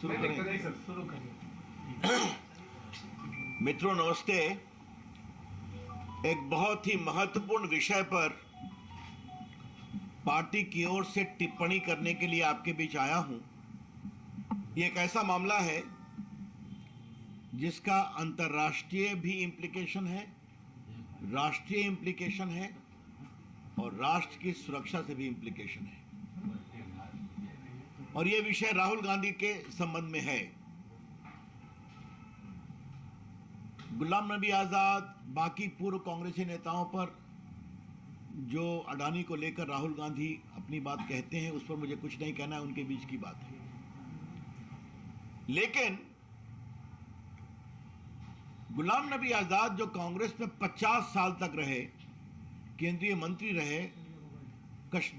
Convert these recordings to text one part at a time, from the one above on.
शुरू करें। मित्रों नमस्ते। एक बहुत ही महत्वपूर्ण विषय पर पार्टी की ओर से टिप्पणी करने के लिए आपके बीच आया हूं। यह एक ऐसा मामला है जिसका अंतर्राष्ट्रीय भी इंप्लीकेशन है, राष्ट्रीय इंप्लीकेशन है और राष्ट्र की सुरक्षा से भी इंप्लीकेशन है। और यह विषय राहुल गांधी के संबंध में है। गुलाम नबी आजाद, बाकी पूर्व कांग्रेसी नेताओं पर जो अडानी को लेकर राहुल गांधी अपनी बात कहते हैं, उस पर मुझे कुछ नहीं कहना है, उनके बीच की बात है। लेकिन गुलाम नबी आजाद जो कांग्रेस में 50 साल तक रहे, केंद्रीय मंत्री रहे,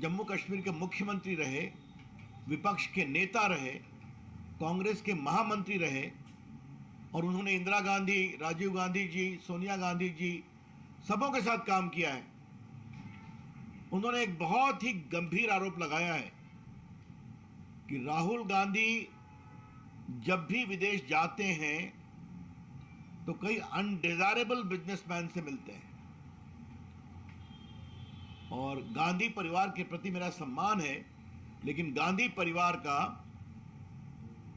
जम्मू कश्मीर के मुख्यमंत्री रहे, विपक्ष के नेता रहे, कांग्रेस के महामंत्री रहे और उन्होंने इंदिरा गांधी, राजीव गांधी जी, सोनिया गांधी जी सबों के साथ काम किया है। उन्होंने एक बहुत ही गंभीर आरोप लगाया है कि राहुल गांधी जब भी विदेश जाते हैं तो कई अनडिजायरेबल बिजनेसमैन से मिलते हैं। और गांधी परिवार के प्रति मेरा सम्मान है, लेकिन गांधी परिवार का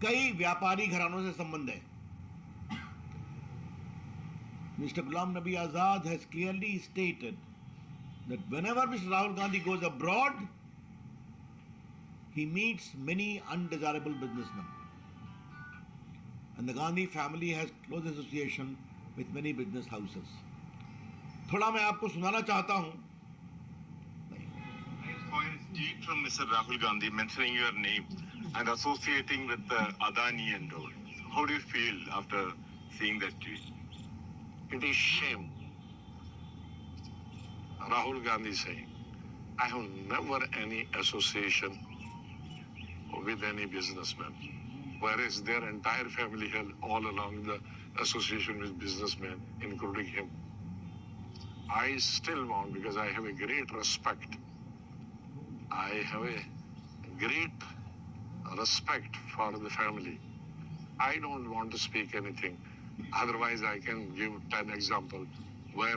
कई व्यापारी घरानों से संबंध है। Mr. Ghulam Nabi Azad has clearly stated that whenever Mr. Rahul Gandhi goes abroad, he meets many undesirable businessmen. And the Gandhi family has close association with many business houses. थोड़ा मैं आपको सुनाना चाहता हूं। Tweet from Mr. Rahul Gandhi mentioning your name and associating with Adani and all. How do you feel after seeing that tweet? It is shame. Rahul Gandhi saying, I have never any association with any businessman, whereas their entire family had all along the association with businessmen, including him. I still want, because I have a great respect. I have a great respect for the family. I don't want to speak anything. Otherwise, I can give 10 examples where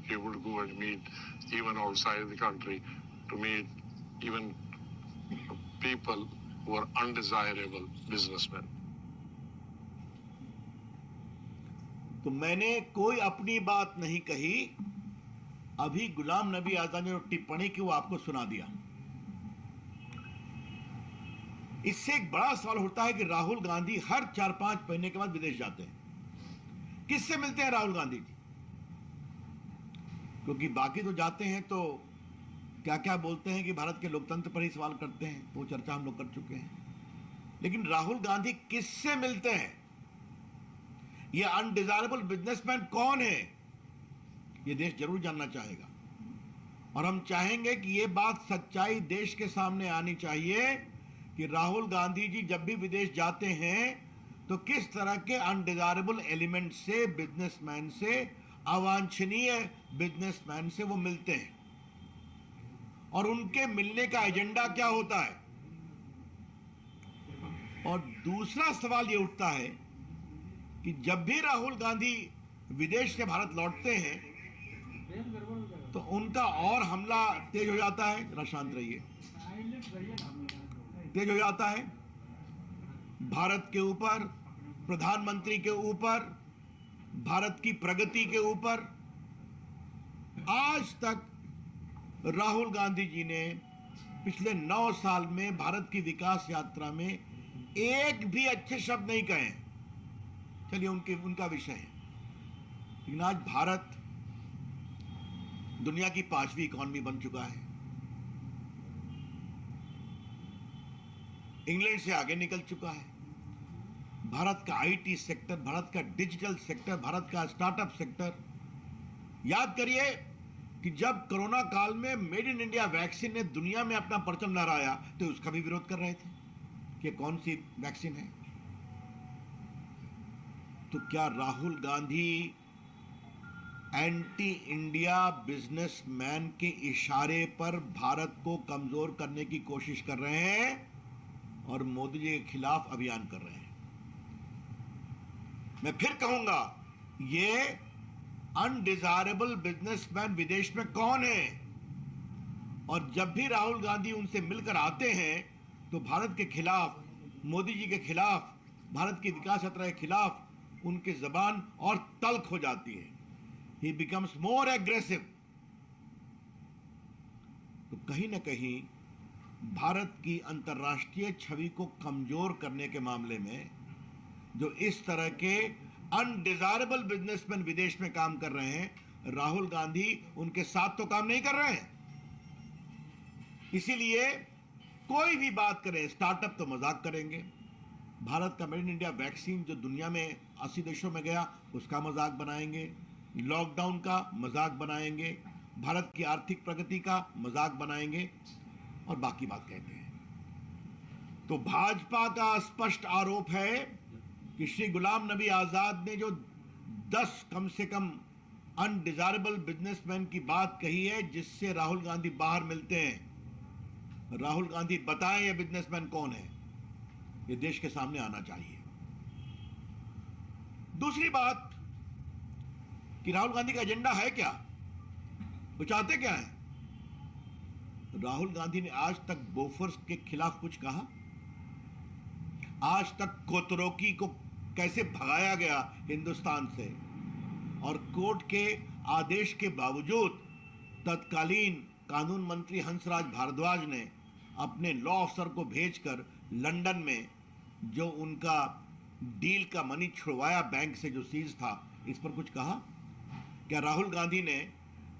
he would go and meet even outside the country to meet even people who are undesirable businessmen. तो मैंने कोई अपनी बात नहीं कही। अभी गुलाम नबी आजाद ने जो टिप्पणी की वो आपको सुना दिया। इससे एक बड़ा सवाल उठता है कि राहुल गांधी हर 4-5 महीने के बाद विदेश जाते हैं। किससे मिलते हैं राहुल गांधी जी? क्योंकि बाकी तो जाते हैं तो क्या क्या बोलते हैं कि भारत के लोकतंत्र पर ही सवाल करते हैं, वो चर्चा हम लोग कर चुके हैं। लेकिन राहुल गांधी किससे मिलते हैं? ये अनडिजायरेबल बिजनेसमैन कौन है? ये देश जरूर जानना चाहेगा। और हम चाहेंगे कि ये बात सच्चाई देश के सामने आनी चाहिए कि राहुल गांधी जी जब भी विदेश जाते हैं तो किस तरह के अनडिजायरेबल एलिमेंट से, बिजनेसमैन से, अवांछनीय बिजनेसमैन से वो मिलते हैं और उनके मिलने का एजेंडा क्या होता है। और दूसरा सवाल ये उठता है कि जब भी राहुल गांधी विदेश से भारत लौटते हैं तो उनका और हमला तेज हो जाता है। जरा शांत रहिए। तेज हो जाता है भारत के ऊपर, प्रधानमंत्री के ऊपर, भारत की प्रगति के ऊपर। आज तक राहुल गांधी जी ने पिछले 9 साल में भारत की विकास यात्रा में एक भी अच्छे शब्द नहीं कहे। चलिए उनका विषय है। लेकिन आज भारत दुनिया की 5वीं इकॉनमी बन चुका है, इंग्लैंड से आगे निकल चुका है। भारत का आईटी सेक्टर, भारत का डिजिटल सेक्टर, भारत का स्टार्टअप सेक्टर। याद करिए कि जब कोरोना काल में मेड इन इंडिया वैक्सीन ने दुनिया में अपना परचम लहराया तो उसका भी विरोध कर रहे थे कि कौन सी वैक्सीन है। तो क्या Rahul Gandhi anti India businessman के इशारे पर भारत को कमजोर करने की कोशिश कर रहे हैं? और मोदी जी के खिलाफ अभियान कर रहे हैं। मैं फिर कहूंगा, ये अनडिजायरेबल बिजनेसमैन विदेश में कौन है? और जब भी राहुल गांधी उनसे मिलकर आते हैं तो भारत के खिलाफ, मोदी जी के खिलाफ, भारत की विकास यात्रा के खिलाफ उनकी जबान और तल्ख हो जाती है। ही बिकम्स मोर एग्रेसिव। तो कहीं ना कहीं भारत की अंतर्राष्ट्रीय छवि को कमजोर करने के मामले में जो इस तरह के अनडिजायरेबल बिजनेसमैन विदेश में काम कर रहे हैं, राहुल गांधी उनके साथ तो काम नहीं कर रहे हैं। इसीलिए कोई भी बात करें, स्टार्टअप तो मजाक करेंगे, भारत का मेड इन इंडिया वैक्सीन जो दुनिया में 80 देशों में गया उसका मजाक बनाएंगे, लॉकडाउन का मजाक बनाएंगे, भारत की आर्थिक प्रगति का मजाक बनाएंगे और बाकी बात कहते हैं। तो भाजपा का स्पष्ट आरोप है कि श्री गुलाम नबी आजाद ने जो 10 कम से कम अनडिजायरेबल बिजनेसमैन की बात कही है, जिससे राहुल गांधी बाहर मिलते हैं। राहुल गांधी बताएं ये बिजनेसमैन कौन है, ये देश के सामने आना चाहिए। दूसरी बात कि राहुल गांधी का एजेंडा है क्या, वो चाहते क्या है? राहुल गांधी ने आज तक बोफोर्स के खिलाफ कुछ कहा? आज तक कोतरोकी को कैसे भगाया गया हिंदुस्तान से, और कोर्ट के आदेश के बावजूद तत्कालीन कानून मंत्री हंसराज भारद्वाज ने अपने लॉ अफसर को भेजकर लंदन में जो उनका डील का मनी छुड़वाया बैंक से जो सीज था, इस पर कुछ कहा? क्या राहुल गांधी ने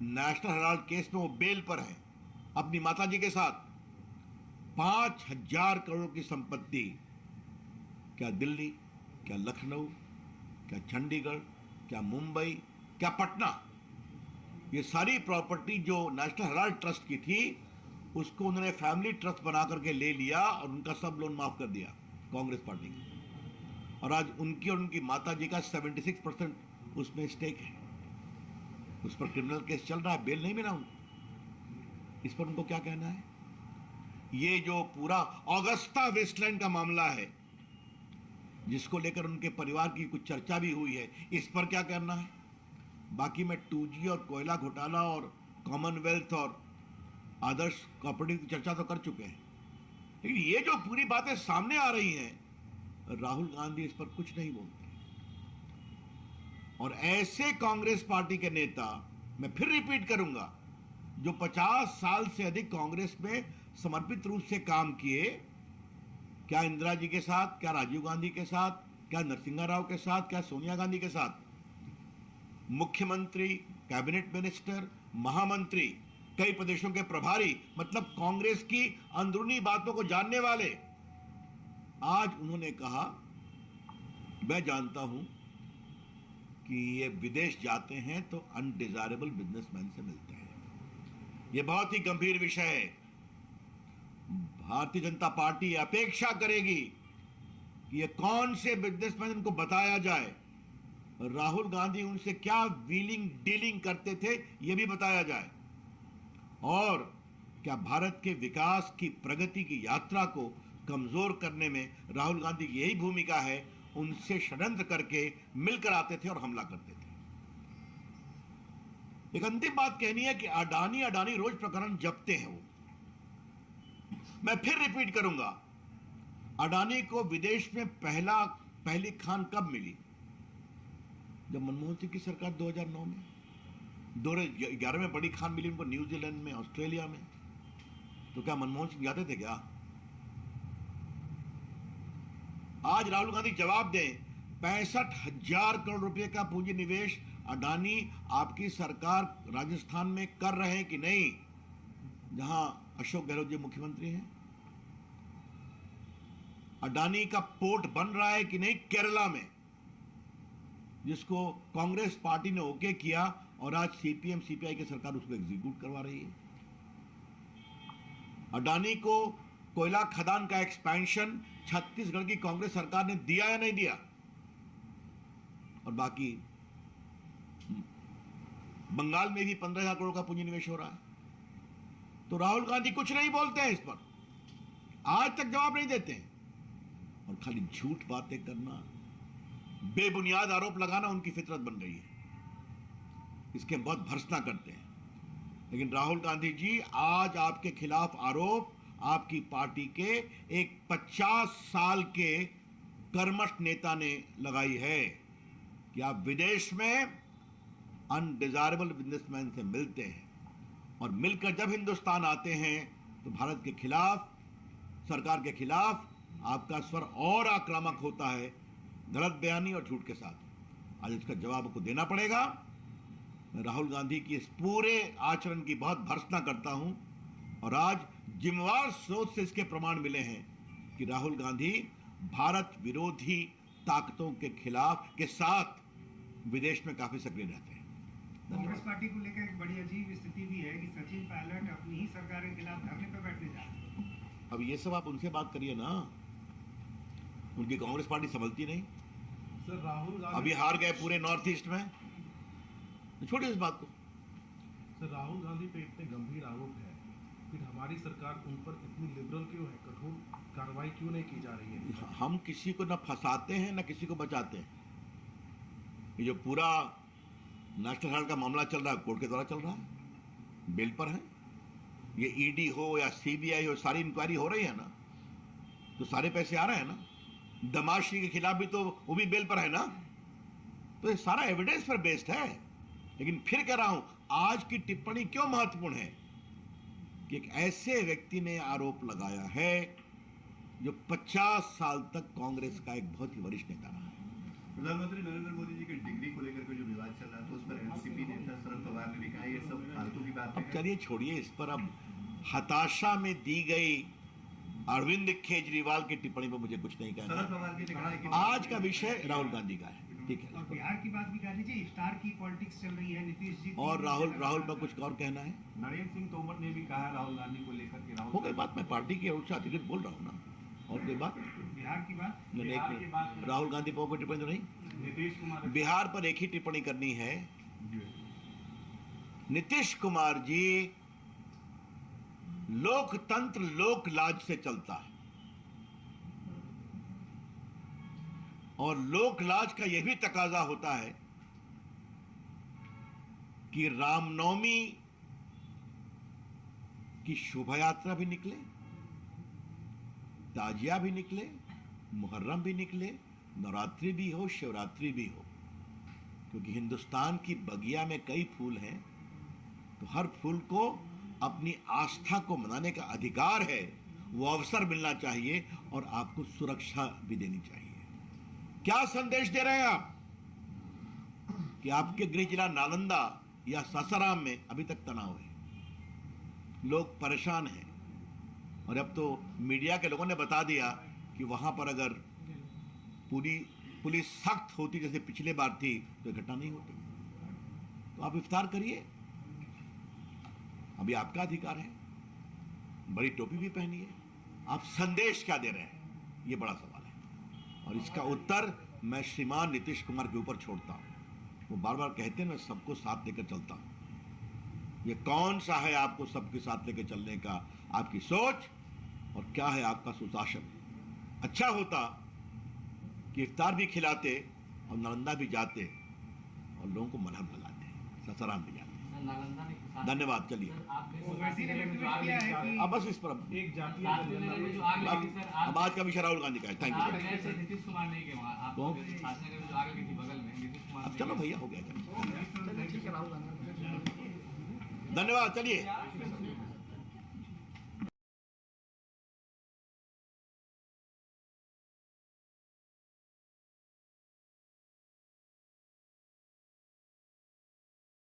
नेशनल हेराल्ड केस में वो बेल पर है अपनी माताजी के साथ 5,000 करोड़ की संपत्ति, क्या दिल्ली, क्या लखनऊ, क्या चंडीगढ़, क्या मुंबई, क्या पटना, ये सारी प्रॉपर्टी जो नेशनल हेराल्ड ट्रस्ट की थी उसको उन्होंने फैमिली ट्रस्ट बना करके ले लिया और उनका सब लोन माफ कर दिया कांग्रेस पार्टी की। और आज उनकी और उनकी माताजी का 76% उसमें स्टेक है। उस पर क्रिमिनल केस चल रहा है, बेल नहीं मिला उनको। इस पर उनको क्या कहना है? ये जो पूरा ऑगस्टा वेस्टलैंड का मामला है जिसको लेकर उनके परिवार की कुछ चर्चा भी हुई है, इस पर क्या करना है? बाकी में 2G और कोयला घोटाला और कॉमनवेल्थ और आदर्श कोऑपरेटिव की चर्चा तो कर चुके हैं, लेकिन ये जो पूरी बातें सामने आ रही हैं, राहुल गांधी इस पर कुछ नहीं बोलते। और ऐसे कांग्रेस पार्टी के नेता, मैं फिर रिपीट करूंगा, जो 50 साल से अधिक कांग्रेस में समर्पित रूप से काम किए, क्या इंदिरा जी के साथ, क्या राजीव गांधी के साथ, क्या नरसिंहा राव के साथ, क्या सोनिया गांधी के साथ, मुख्यमंत्री, कैबिनेट मिनिस्टर, महामंत्री, कई प्रदेशों के प्रभारी, मतलब कांग्रेस की अंदरूनी बातों को जानने वाले, आज उन्होंने कहा मैं जानता हूं कि ये विदेश जाते हैं तो अनडिजायरेबल बिजनेसमैन से मिलते हैं। यह बहुत ही गंभीर विषय है। भारतीय जनता पार्टी अपेक्षा करेगी कि ये कौन से बिजनेसमैन इनको बताया जाए, राहुल गांधी उनसे क्या व्हीलिंग डीलिंग करते थे ये भी बताया जाए, और क्या भारत के विकास की प्रगति की यात्रा को कमजोर करने में राहुल गांधी की यही भूमिका है। उनसे षड्यंत्र करके मिलकर आते थे और हमला करते थे। एक अंतिम बात कहनी है कि अडानी रोज प्रकरण जपते हैं वो। मैं फिर रिपीट करूंगा, अडानी को विदेश में पहली खान कब मिली? जब मनमोहन सिंह की सरकार 2009 में, 2011 में बड़ी खान मिली उनको न्यूजीलैंड में, ऑस्ट्रेलिया में। तो क्या मनमोहन सिंह जाते थे क्या? आज राहुल गांधी जवाब दें, 65,000 करोड़ रुपए का पूंजी निवेश अडानी आपकी सरकार राजस्थान में कर रहे हैं कि नहीं, जहां अशोक गहलोत जी मुख्यमंत्री हैं? अडानी का पोर्ट बन रहा है कि नहीं केरला में, जिसको कांग्रेस पार्टी ने ओके किया और आज सीपीएम सीपीआई की सरकार उसको एग्जीक्यूट करवा रही है। अडानी को कोयला खदान का एक्सपेंशन छत्तीसगढ़ की कांग्रेस सरकार ने दिया या नहीं दिया? और बाकी बंगाल में भी 15,000 करोड़ का पूंजी निवेश हो रहा है। तो राहुल गांधी कुछ नहीं बोलते हैं इस पर, आज तक जवाब नहीं देते हैं। और खाली झूठ बातें करना, बेबुनियाद आरोप लगाना उनकी फितरत बन गई है। इसके हम बहुत भर्त्सना करते हैं। लेकिन राहुल गांधी जी, आज आपके खिलाफ आरोप आपकी पार्टी के एक 50 साल के कर्मठ नेता ने लगाई है कि आप विदेश में अनडिजायरेबल बिजनेसमैन से मिलते हैं और मिलकर जब हिंदुस्तान आते हैं तो भारत के खिलाफ, सरकार के खिलाफ आपका स्वर और आक्रामक होता है, गलत बयानी और झूठ के साथ। आज इसका जवाब आपको देना पड़ेगा। मैं राहुल गांधी की इस पूरे आचरण की बहुत भर्त्सना करता हूं और आज जिम्मेवार सोच से इसके प्रमाण मिले हैं कि राहुल गांधी भारत विरोधी ताकतों के खिलाफ के साथ विदेश में काफी सक्रिय रहते हैं। कांग्रेस पार्टी को लेकर एक बड़ी अजीब स्थिति भी है कि सचिन पायलट अपनी ही सरकार के खिलाफ धरने पर बैठने जा रहे हैं। अब ये सब आप उनसे बात करिए ना, उनकी कांग्रेस पार्टी संभलती नहीं। सर राहुल गांधी अभी हार गए पूरे नॉर्थ ईस्ट में, तो छोड़िए इस बात को। सर राहुल गांधी पे इतने गंभीर आरोप है, फिर हमारी सरकार उन पर इतनी लिबरल क्यों है, कठोर कार्रवाई क्यों नहीं की जा रही है? हम किसी को न फंसाते हैं न किसी को बचाते हैं। ये जो पूरा नेशनल हेराल्ड का मामला चल रहा है, कोर्ट के द्वारा चल रहा है, बेल पर है। ये ईडी हो या सीबीआई हो, सारी इंक्वायरी हो रही है ना, तो सारे पैसे आ रहे हैं ना। दमाशी के खिलाफ भी तो वो भी बेल पर है ना, तो ये सारा एविडेंस पर बेस्ड है। लेकिन फिर कह रहा हूं, आज की टिप्पणी क्यों महत्वपूर्ण है कि एक ऐसे व्यक्ति ने आरोप लगाया है जो 50 साल तक कांग्रेस का एक बहुत ही वरिष्ठ नेता रहा है। प्रधानमंत्री नरेंद्र मोदी जी के डिग्री को लेकर के जो विवाद चल रहा था, उस पर एनसीपी नेता शरद पवार ने भी कहा ये सब फालतू की बात अब है। चलिए छोड़िए इस पर। अब हताशा में दी गई अरविंद केजरीवाल की टिप्पणी पर मुझे कुछ नहीं कहना। शरद पवार जी ने कहा है कि आज का विषय राहुल गांधी का है, ठीक और है। बिहार की बात भी कह लीजिए, स्टार की पॉलिटिक्स चल रही है, नीतीश जी और राहुल पर कुछ और कहना है? नरेंद्र सिंह तोमर ने भी कहा राहुल गांधी को लेकर के हो गई बात। मैं पार्टी के ओर से अधिकृत बोल रहा हूँ ना, और कोई बात बिहार की बात। नहीं। बिहार की बात नहीं। राहुल गांधी पर कोई टिप्पणी तो नहीं। नीतीश कुमार बिहार पर एक ही टिप्पणी करनी है। नीतीश कुमार जी लोकतंत्र लोक लाज से चलता है, और लोक लाज का यह भी तकाजा होता है कि रामनवमी की शोभा यात्रा भी निकले, ताजिया भी निकले, मुहर्रम भी निकले, नवरात्रि भी हो, शिवरात्रि भी हो। क्योंकि हिंदुस्तान की बगिया में कई फूल हैं, तो हर फूल को अपनी आस्था को मनाने का अधिकार है, वो अवसर मिलना चाहिए और आपको सुरक्षा भी देनी चाहिए। क्या संदेश दे रहे हैं आप कि आपके गृह जिला नालंदा या सासाराम में अभी तक तनाव है, लोग परेशान हैं, और अब तो मीडिया के लोगों ने बता दिया कि वहां पर अगर पूरी पुलिस सख्त होती जैसे पिछले बार थी तो घटना नहीं होती। तो आप इफ्तार करिए, अभी आपका अधिकार है, बड़ी टोपी भी पहनिए। आप संदेश क्या दे रहे हैं, ये बड़ा सवाल है, और इसका उत्तर मैं श्रीमान नीतीश कुमार के ऊपर छोड़ता हूं। वो बार बार कहते हैं मैं सबको साथ लेकर चलता हूं। ये कौन सा है आपको सबके साथ लेकर चलने का आपकी सोच, और क्या है आपका सुशासन? अच्छा होता कि इफ्तार भी खिलाते और नालंदा भी जाते और लोगों को मरहम लगाते, ससाराम भी जाते। धन्यवाद। चलिए अब बस इस पर एक जातीय अब आज का विषय राहुल गांधी का है। Thank you. नीतीश कुमार नहीं गए वहाँ, तो? आगे की थी बगल में, नीतीश कुमार अब चलो भैया, हो गया। धन्यवाद। चलिए।